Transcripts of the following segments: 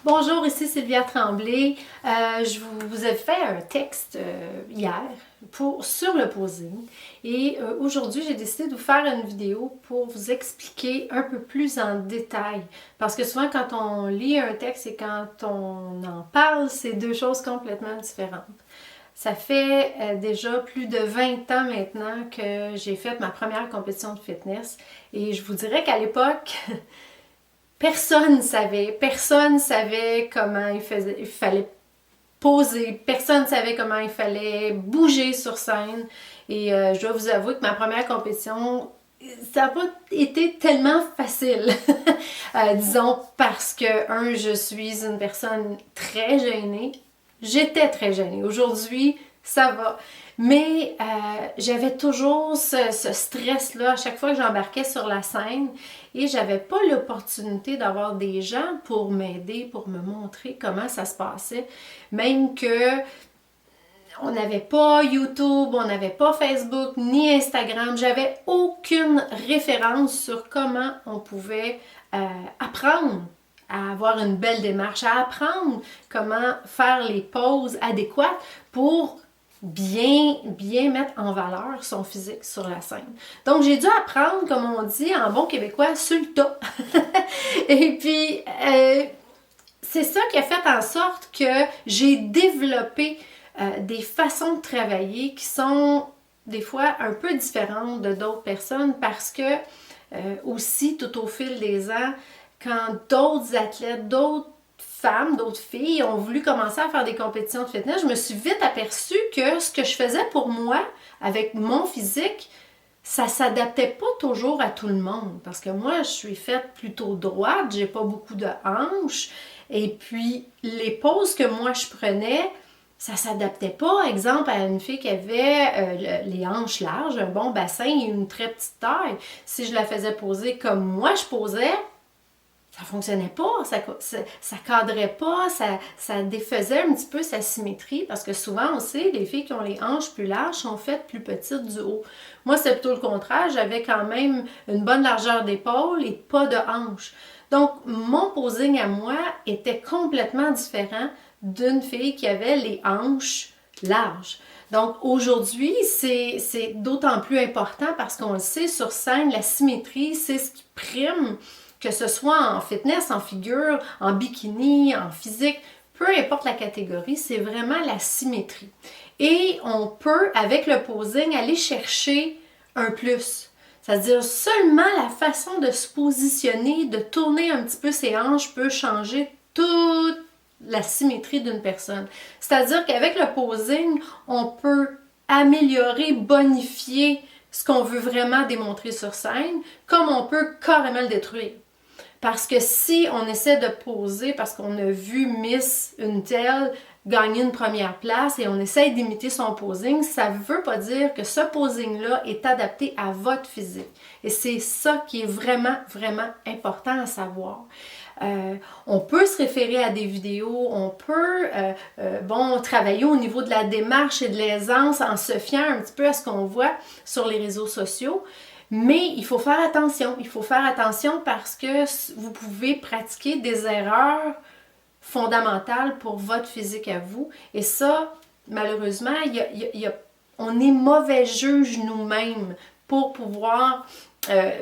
Bonjour, ici Sylvia Tremblay. Je vous ai fait un texte hier sur le posing et aujourd'hui j'ai décidé de vous faire une vidéo pour vous expliquer un peu plus en détail parce que souvent quand on lit un texte et quand on en parle, c'est deux choses complètement différentes. Ça fait déjà plus de 20 ans maintenant que j'ai fait ma première compétition de fitness et je vous dirais qu'à l'époque, personne savait comment il fallait poser, personne ne savait comment il fallait bouger sur scène. Et je dois vous avouer que ma première compétition, ça n'a pas été tellement facile. Disons parce que, je suis une personne très gênée. J'étais très gênée. Aujourd'hui, ça va. Mais j'avais toujours ce stress-là à chaque fois que j'embarquais sur la scène et j'avais pas l'opportunité d'avoir des gens pour m'aider, pour me montrer comment ça se passait. Même que on n'avait pas YouTube, on n'avait pas Facebook ni Instagram. J'avais aucune référence sur comment on pouvait apprendre à avoir une belle démarche, à apprendre comment faire les poses adéquates pour bien mettre en valeur son physique sur la scène. Donc, j'ai dû apprendre, comme on dit en bon québécois, sur le tas. Et puis, c'est ça qui a fait en sorte que j'ai développé des façons de travailler qui sont des fois un peu différentes de d'autres personnes parce que aussi, tout au fil des ans, quand d'autres athlètes, d'autres femmes, d'autres filles ont voulu commencer à faire des compétitions de fitness, je me suis vite aperçue que ce que je faisais pour moi, avec mon physique, ça s'adaptait pas toujours à tout le monde. Parce que moi, je suis faite plutôt droite, j'ai pas beaucoup de hanches. Et puis, les poses que moi je prenais, ça s'adaptait pas, exemple, à une fille qui avait les hanches larges, un bon bassin et une très petite taille. Si je la faisais poser comme moi je posais, ça fonctionnait pas, ça cadrait pas, ça défaisait un petit peu sa symétrie parce que souvent on sait, les filles qui ont les hanches plus larges sont faites plus petites du haut. Moi, c'est plutôt le contraire, j'avais quand même une bonne largeur d'épaule et pas de hanches. Donc, mon posing à moi était complètement différent d'une fille qui avait les hanches larges. Donc aujourd'hui, c'est d'autant plus important parce qu'on le sait, sur scène, la symétrie, c'est ce qui prime, que ce soit en fitness, en figure, en bikini, en physique, peu importe la catégorie, c'est vraiment la symétrie. Et on peut, avec le posing, aller chercher un plus. C'est-à-dire seulement la façon de se positionner, de tourner un petit peu ses hanches peut changer toute la symétrie d'une personne. C'est-à-dire qu'avec le posing, on peut améliorer, bonifier ce qu'on veut vraiment démontrer sur scène, comme on peut carrément le détruire. Parce que si on essaie de poser parce qu'on a vu Miss une telle gagner une première place et on essaie d'imiter son posing, ça ne veut pas dire que ce posing-là est adapté à votre physique. Et c'est ça qui est vraiment, vraiment important à savoir. On peut se référer à des vidéos, on peut travailler au niveau de la démarche et de l'aisance en se fiant un petit peu à ce qu'on voit sur les réseaux sociaux. Mais il faut faire attention. Il faut faire attention parce que vous pouvez pratiquer des erreurs fondamentales pour votre physique à vous. Et ça, malheureusement, on est mauvais juge nous-mêmes pour pouvoir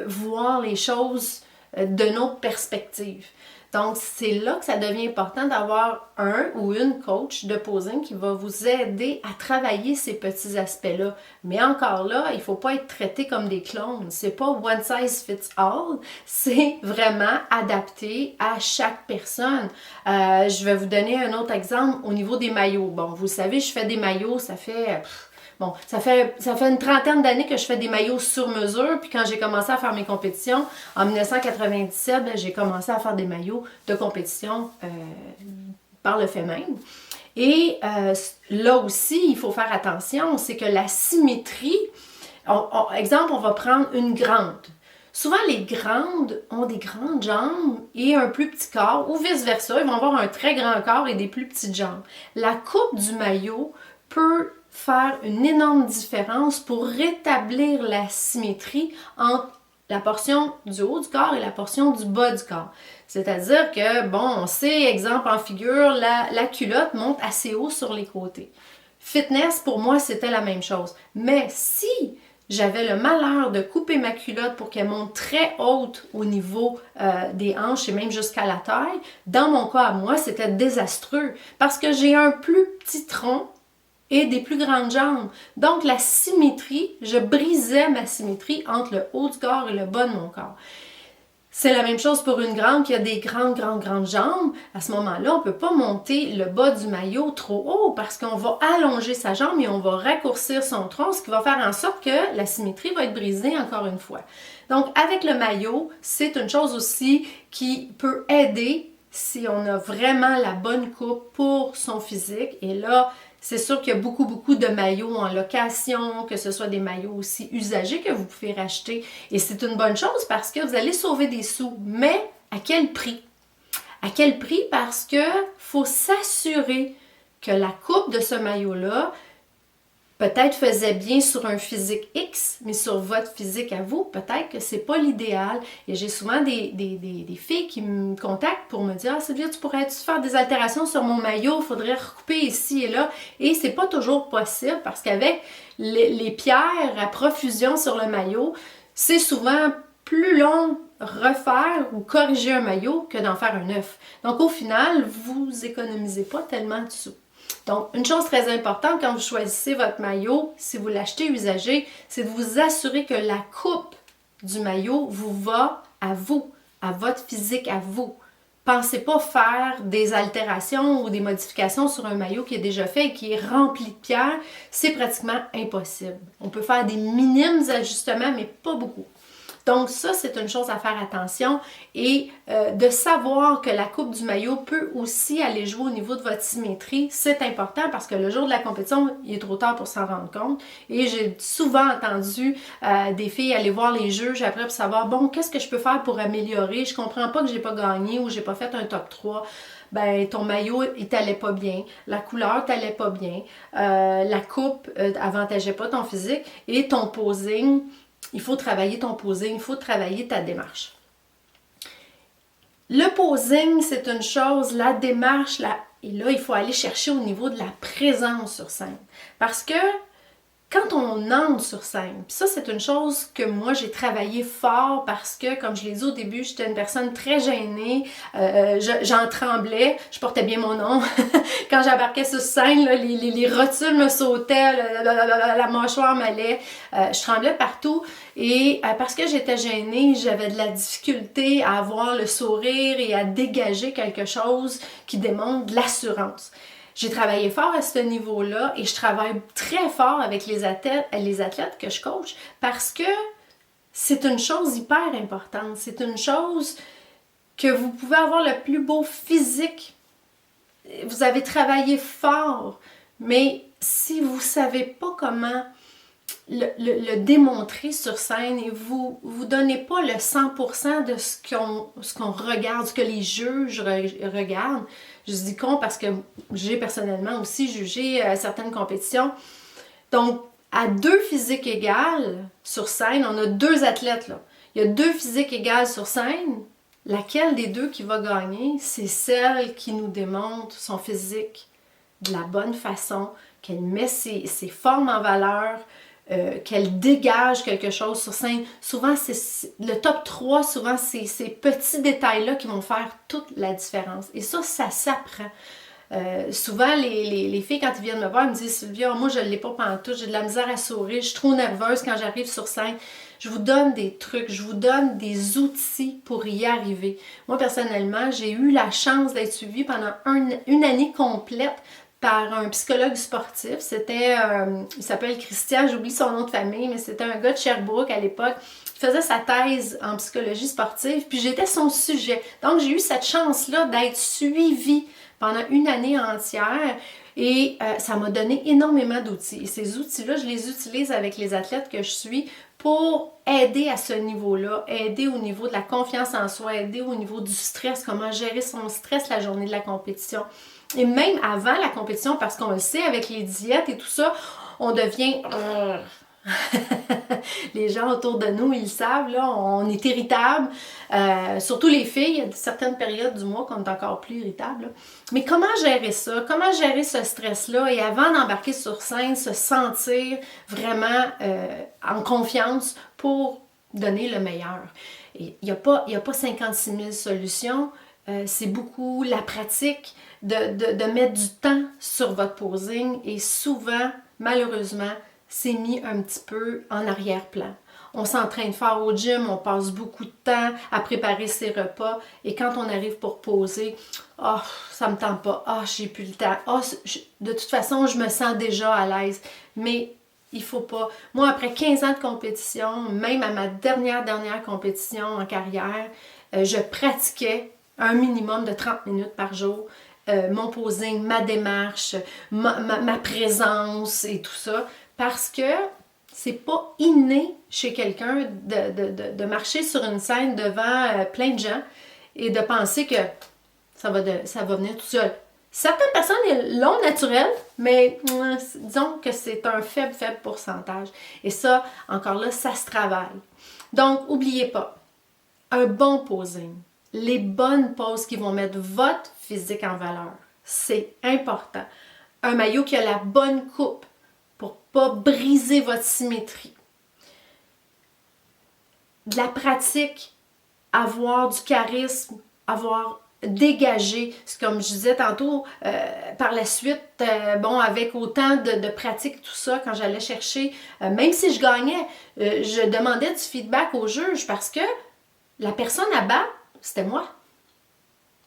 voir les choses de notre perspective. Donc, c'est là que ça devient important d'avoir un ou une coach de posing qui va vous aider à travailler ces petits aspects-là. Mais encore là, il ne faut pas être traité comme des clones. C'est pas one size fits all. C'est vraiment adapté à chaque personne. Je vais vous donner un autre exemple au niveau des maillots. Bon, vous savez, je fais des maillots, ça fait une trentaine d'années que je fais des maillots sur mesure. Puis quand j'ai commencé à faire mes compétitions, en 1997, j'ai commencé à faire des maillots de compétition par le fait même. Et là aussi, il faut faire attention, c'est que la symétrie, exemple, on va prendre une grande. Souvent, les grandes ont des grandes jambes et un plus petit corps, ou vice-versa, ils vont avoir un très grand corps et des plus petites jambes. La coupe du maillot peut faire une énorme différence pour rétablir la symétrie entre la portion du haut du corps et la portion du bas du corps. C'est-à-dire que, bon, on sait, exemple en figure, la culotte monte assez haut sur les côtés. Fitness, pour moi, c'était la même chose. Mais si j'avais le malheur de couper ma culotte pour qu'elle monte très haute au niveau des hanches et même jusqu'à la taille, dans mon cas à moi, c'était désastreux parce que j'ai un plus petit tronc et des plus grandes jambes. Donc la symétrie, je brisais ma symétrie entre le haut du corps et le bas de mon corps. C'est la même chose pour une grande qui a des grandes jambes. À ce moment-là, on ne peut pas monter le bas du maillot trop haut parce qu'on va allonger sa jambe et on va raccourcir son tronc, ce qui va faire en sorte que la symétrie va être brisée encore une fois. Donc, avec le maillot, c'est une chose aussi qui peut aider si on a vraiment la bonne coupe pour son physique. Et là, c'est sûr qu'il y a beaucoup de maillots en location, que ce soit des maillots aussi usagés que vous pouvez racheter. Et c'est une bonne chose parce que vous allez sauver des sous. Mais à quel prix? À quel prix? Parce que faut s'assurer que la coupe de ce maillot-là peut-être faisait bien sur un physique X, mais sur votre physique à vous, peut-être que c'est pas l'idéal. Et j'ai souvent des filles qui me contactent pour me dire « Ah Sylvia, tu pourrais-tu faire des altérations sur mon maillot? Il faudrait recouper ici et là. » Et c'est pas toujours possible parce qu'avec les pierres à profusion sur le maillot, c'est souvent plus long refaire ou corriger un maillot que d'en faire un neuf. Donc au final, vous économisez pas tellement de sous. Donc, une chose très importante quand vous choisissez votre maillot, si vous l'achetez usagé, c'est de vous assurer que la coupe du maillot vous va à vous, à votre physique à vous. Pensez pas faire des altérations ou des modifications sur un maillot qui est déjà fait et qui est rempli de pierres. C'est pratiquement impossible. On peut faire des minimes ajustements, mais pas beaucoup. Donc ça, c'est une chose à faire attention et de savoir que la coupe du maillot peut aussi aller jouer au niveau de votre symétrie, c'est important parce que le jour de la compétition, il est trop tard pour s'en rendre compte. Et j'ai souvent entendu des filles aller voir les juges après pour savoir, bon, qu'est-ce que je peux faire pour améliorer? Je comprends pas que j'ai pas gagné ou j'ai pas fait un top 3. Ben, ton maillot, il t'allait pas bien, la couleur t'allait pas bien, la coupe avantageait pas ton physique et ton posing. Il faut travailler ton posing, il faut travailler ta démarche. Le posing, c'est une chose, la démarche, et là, il faut aller chercher au niveau de la présence sur scène. Parce que quand on entre sur scène, puis ça, c'est une chose que moi, j'ai travaillé fort parce que, comme je l'ai dit au début, j'étais une personne très gênée, j'en tremblais, je portais bien mon nom. Quand j'embarquais sur scène, là, les rotules me sautaient, la mâchoire m'allait, je tremblais partout. Et parce que j'étais gênée, j'avais de la difficulté à avoir le sourire et à dégager quelque chose qui démontre de l'assurance. J'ai travaillé fort à ce niveau-là et je travaille très fort avec les athlètes que je coach parce que c'est une chose hyper importante. C'est une chose que vous pouvez avoir le plus beau physique. Vous avez travaillé fort, mais si vous ne savez pas comment le démontrer sur scène et vous donnez pas le 100% de ce qu'on regarde, ce que les juges regardent. Je dis con parce que j'ai personnellement aussi jugé certaines compétitions. Donc, à deux physiques égales sur scène, on a deux athlètes là. Il y a deux physiques égales sur scène. Laquelle des deux qui va gagner, c'est celle qui nous démontre son physique de la bonne façon, qu'elle met ses formes en valeur, qu'elle dégage quelque chose sur scène. Souvent, c'est le top 3, souvent, c'est ces petits détails-là qui vont faire toute la différence. Et ça s'apprend. Souvent, les filles, quand ils viennent me voir, elles me disent « Sylvia, moi, je ne l'ai pas pantoute, j'ai de la misère à sourire, je suis trop nerveuse quand j'arrive sur scène. » Je vous donne des trucs, je vous donne des outils pour y arriver. Moi, personnellement, j'ai eu la chance d'être suivie pendant une année complète par un psychologue sportif. C'était, il s'appelle Christian, j'oublie son nom de famille, mais c'était un gars de Sherbrooke à l'époque. Il faisait sa thèse en psychologie sportive, puis j'étais son sujet. Donc, j'ai eu cette chance-là d'être suivie pendant une année entière et ça m'a donné énormément d'outils. Et ces outils-là, je les utilise avec les athlètes que je suis pour aider à ce niveau-là, aider au niveau de la confiance en soi, aider au niveau du stress, comment gérer son stress la journée de la compétition. Et même avant la compétition, parce qu'on le sait, avec les diètes et tout ça, on devient Les gens autour de nous, ils le savent, là, on est irritable. Surtout les filles, il y a certaines périodes du mois qu'on est encore plus irritable. Là. Mais comment gérer ça? Comment gérer ce stress-là? Et avant d'embarquer sur scène, se sentir vraiment en confiance pour donner le meilleur. Il n'y a pas 56 000 solutions. C'est beaucoup la pratique de mettre du temps sur votre posing et souvent, malheureusement, c'est mis un petit peu en arrière-plan. On s'entraîne fort au gym, on passe beaucoup de temps à préparer ses repas et quand on arrive pour poser, oh, ça me tente pas, oh, j'ai plus le temps, oh, de toute façon, je me sens déjà à l'aise. Mais il faut pas. Moi, après 15 ans de compétition, même à ma dernière compétition en carrière, je pratiquais un minimum de 30 minutes par jour. Mon posing, ma démarche, ma présence et tout ça. Parce que c'est pas inné chez quelqu'un de marcher sur une scène devant plein de gens et de penser que ça va venir tout seul. Certaines personnes l'ont naturel, mais disons que c'est un faible pourcentage. Et ça, encore là, ça se travaille. Donc, n'oubliez pas, un bon posing, les bonnes poses qui vont mettre votre physique en valeur, c'est important. Un maillot qui a la bonne coupe pour ne pas briser votre symétrie. De la pratique, avoir du charisme, avoir dégagé, c'est comme je disais tantôt, par la suite, avec autant de pratique, tout ça, quand j'allais chercher, même si je gagnais, je demandais du feedback au juge parce que la personne à battre, c'était moi.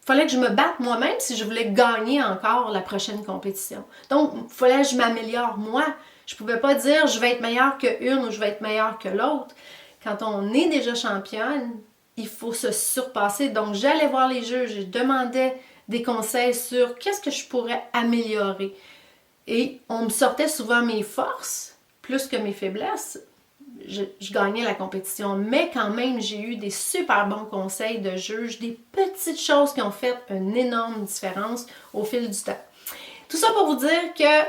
Il fallait que je me batte moi-même si je voulais gagner encore la prochaine compétition. Donc, il fallait que je m'améliore moi. Je ne pouvais pas dire je vais être meilleure qu'une ou je vais être meilleure que l'autre. Quand on est déjà championne, il faut se surpasser. Donc, j'allais voir les juges, je demandais des conseils sur qu'est-ce que je pourrais améliorer. Et on me sortait souvent mes forces plus que mes faiblesses. Je gagnais la compétition, mais quand même, j'ai eu des super bons conseils de juges, des petites choses qui ont fait une énorme différence au fil du temps. Tout ça pour vous dire que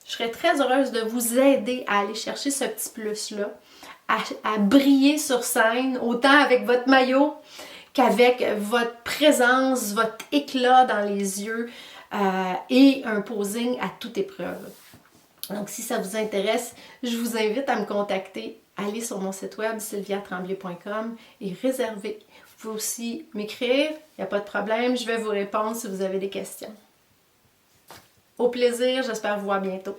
je serais très heureuse de vous aider à aller chercher ce petit plus-là, à briller sur scène, autant avec votre maillot qu'avec votre présence, votre éclat dans les yeux et un posing à toute épreuve. Donc, si ça vous intéresse, je vous invite à me contacter. Allez sur mon site web sylviatremblay.com et réservez. Vous pouvez aussi m'écrire, il n'y a pas de problème, je vais vous répondre si vous avez des questions. Au plaisir, j'espère vous voir bientôt.